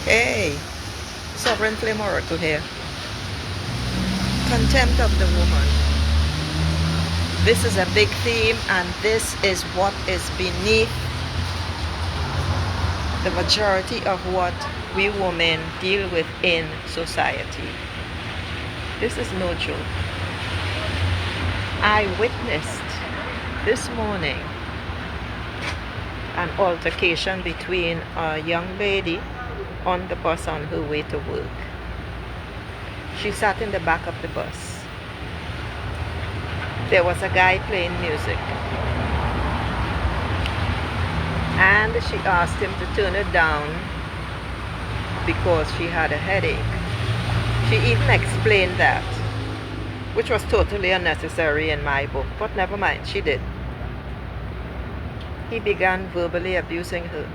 Hey, Sovereign Flame Oracle here. Contempt of the woman. This is a big theme, and this is what is beneath the majority of what we women deal with in society. This is no joke. I witnessed this morning an altercation between a young lady on the bus on her way to work. She sat in the back of the bus. There was a guy playing music, and she asked him to turn it down because she had a headache. She even explained that, which was totally unnecessary in my book, but never mind, she did. He began verbally abusing her.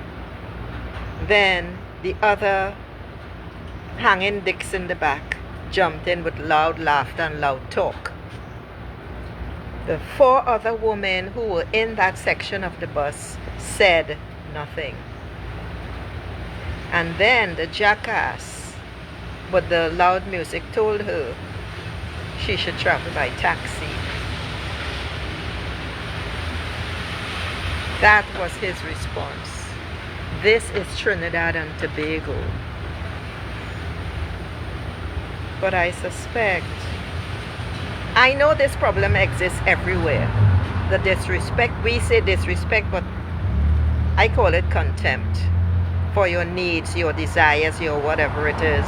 Then the other hanging dicks in the back jumped in with loud laughter and loud talk. The 4 other women who were in that section of the bus said nothing. And then the jackass with the loud music told her she should travel by taxi. That was his response. This is Trinidad and Tobago. But I suspect, I know this problem exists everywhere. The disrespect, we say disrespect, but I call it contempt for your needs, your desires, your whatever it is.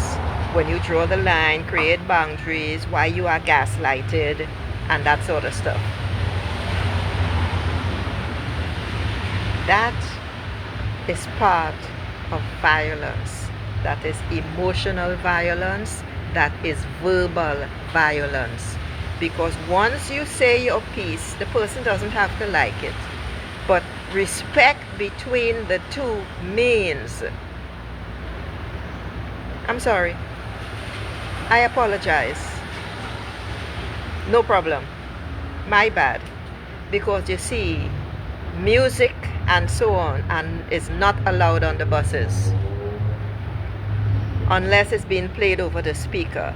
When you draw the line, create boundaries, why you are gaslighted, and that sort of stuff. That is part of violence. That is emotional violence. That is verbal violence. Because once you say your piece, the person doesn't have to like it. But respect between the two means, I'm sorry, I apologize, no problem, my bad. Because you see, music and so on and is not allowed on the buses unless it's being played over the speaker.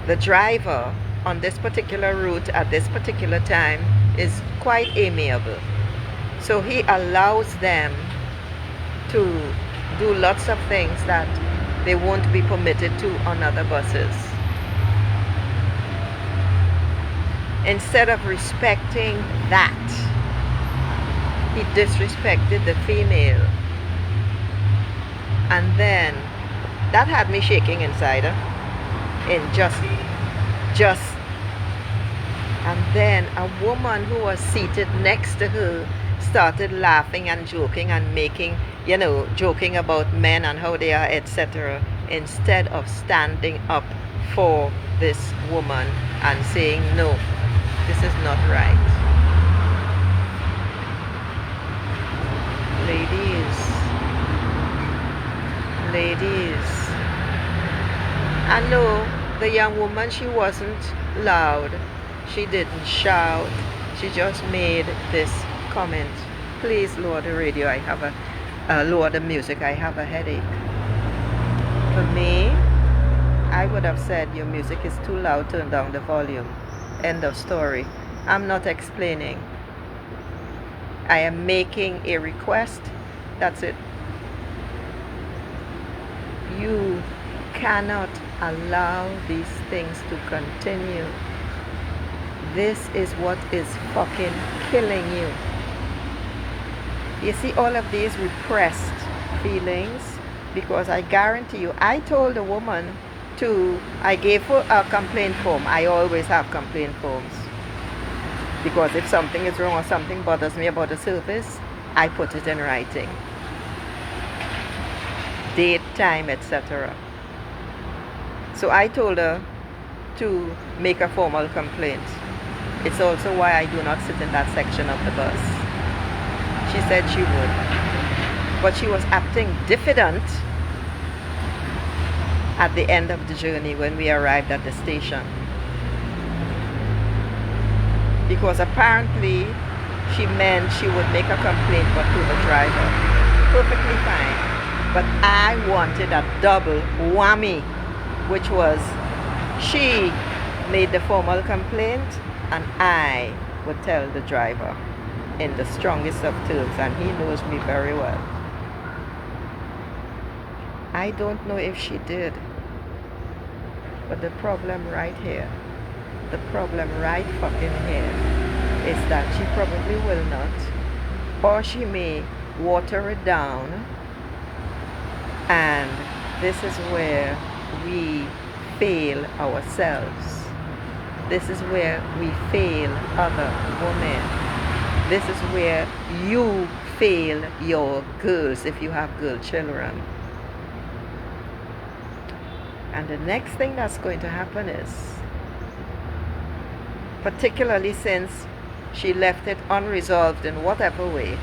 The driver on this particular route at this particular time is quite amiable, so he allows them to do lots of things that they won't be permitted to on other buses. Instead of respecting that, he disrespected the female. And then that had me shaking inside in just and then a woman who was seated next to her started laughing and joking and making, joking about men and how they are, etc., instead of standing up for this woman and saying, no, this is not right. Ladies, I know the young woman, she wasn't loud, she didn't shout, she just made this comment: please lower the radio, I have lower the music, I have a headache. For me, I would have said, your music is too loud, turn down the volume, end of story. I'm not explaining, I am making a request, that's it. You cannot allow these things to continue. This is what is fucking killing you. You see all of these repressed feelings, because I guarantee you, I told the woman I gave her a complaint form. I always have complaint forms, because if something is wrong or something bothers me about the service, I put it in writing. Date, time, etc. So I told her to make a formal complaint. It's also why I do not sit in that section of the bus. She said she would, but she was acting diffident at the end of the journey when we arrived at the station, because apparently she meant she would make a complaint but to the driver. Perfectly fine. But I wanted a double whammy, which was she made the formal complaint and I would tell the driver in the strongest of terms, and he knows me very well. I don't know if she did, but the problem right here, the problem right fucking here is that she probably will not, or she may water it down, and this is where we fail ourselves. This is where we fail other women. This is where you fail your girls if you have girl children. And the next thing that's going to happen is, particularly since she left it unresolved in whatever way,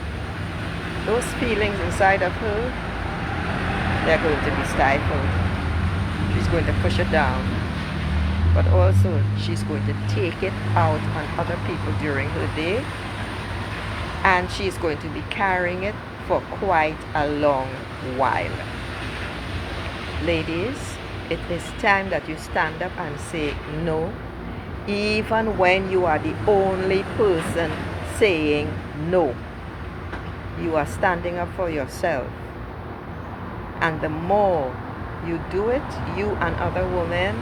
those feelings inside of her, they're going to be stifled. She's going to push it down. But also, she's going to take it out on other people during her day. And she's going to be carrying it for quite a long while. Ladies, it is time that you stand up and say no, even when you are the only person saying no. You are standing up for yourself. And the more you do it, you and other women,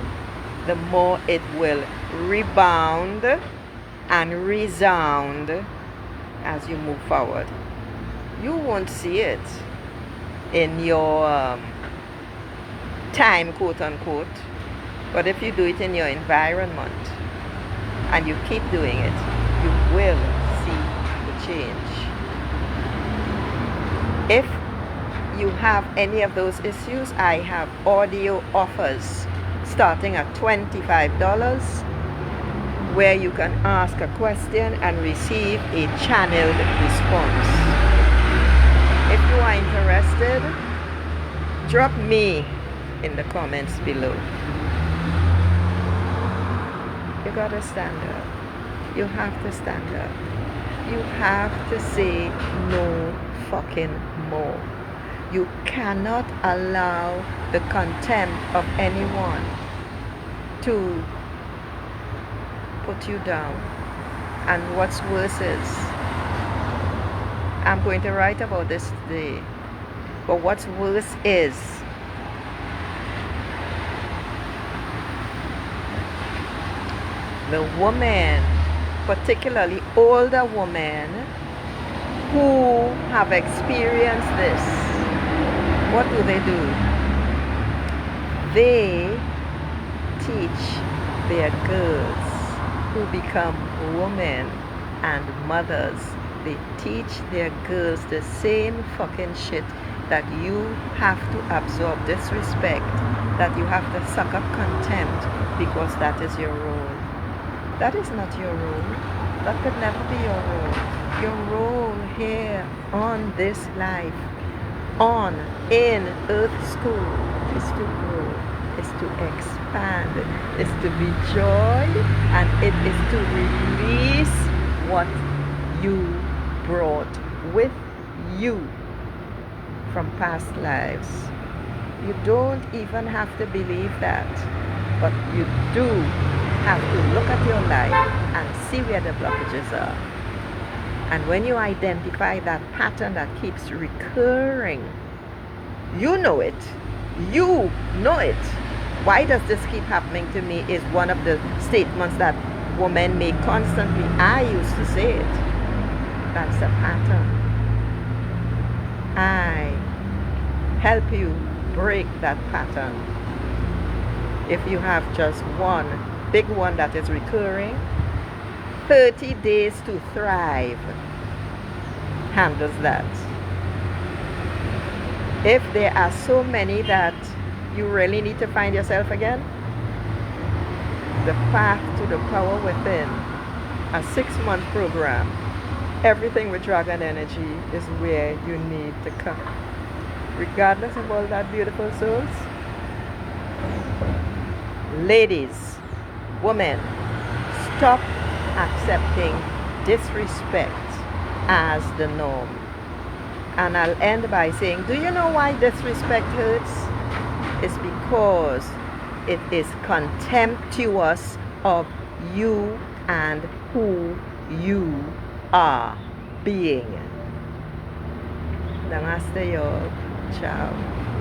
the more it will rebound and resound as you move forward. You won't see it in your time, quote unquote, but if you do it in your environment and you keep doing it, you will see the change. If you have any of those issues, I have audio offers starting at $25 where you can ask a question and receive a channeled response. If you are interested, drop me in the comments below. You gotta stand up. You have to stand up. You have to say no fucking more. You cannot allow the contempt of anyone to put you down. And what's worse is, I'm going to write about this today, but what's worse is the women, particularly older women who have experienced this. What do? They teach their girls who become women and mothers. They teach their girls the same fucking shit, that you have to absorb disrespect, that you have to suck up contempt because that is your role. That is not your role. That could never be your role. Your role here on this life, in Earth School, is to grow, is to expand, is to be joy, and it is to release what you brought with you from past lives. You don't even have to believe that, but you do have to look at your life and see where the blockages are. And when you identify that pattern that keeps recurring, you know it. You know it. Why does this keep happening to me is one of the statements that women make constantly. I used to say it. That's a pattern. I help you break that pattern. If you have just one big one that is recurring, 30 days to thrive handles that. If there are so many that you really need to find yourself again, the path to the power within, a 6-month program, everything with dragon energy, is where you need to come. Regardless of all that, beautiful souls. Ladies, women, stop accepting disrespect as the norm. And I'll end by saying, do you know why disrespect hurts? It's because it is contemptuous of you and who you are being. Namaste, y'all. Ciao.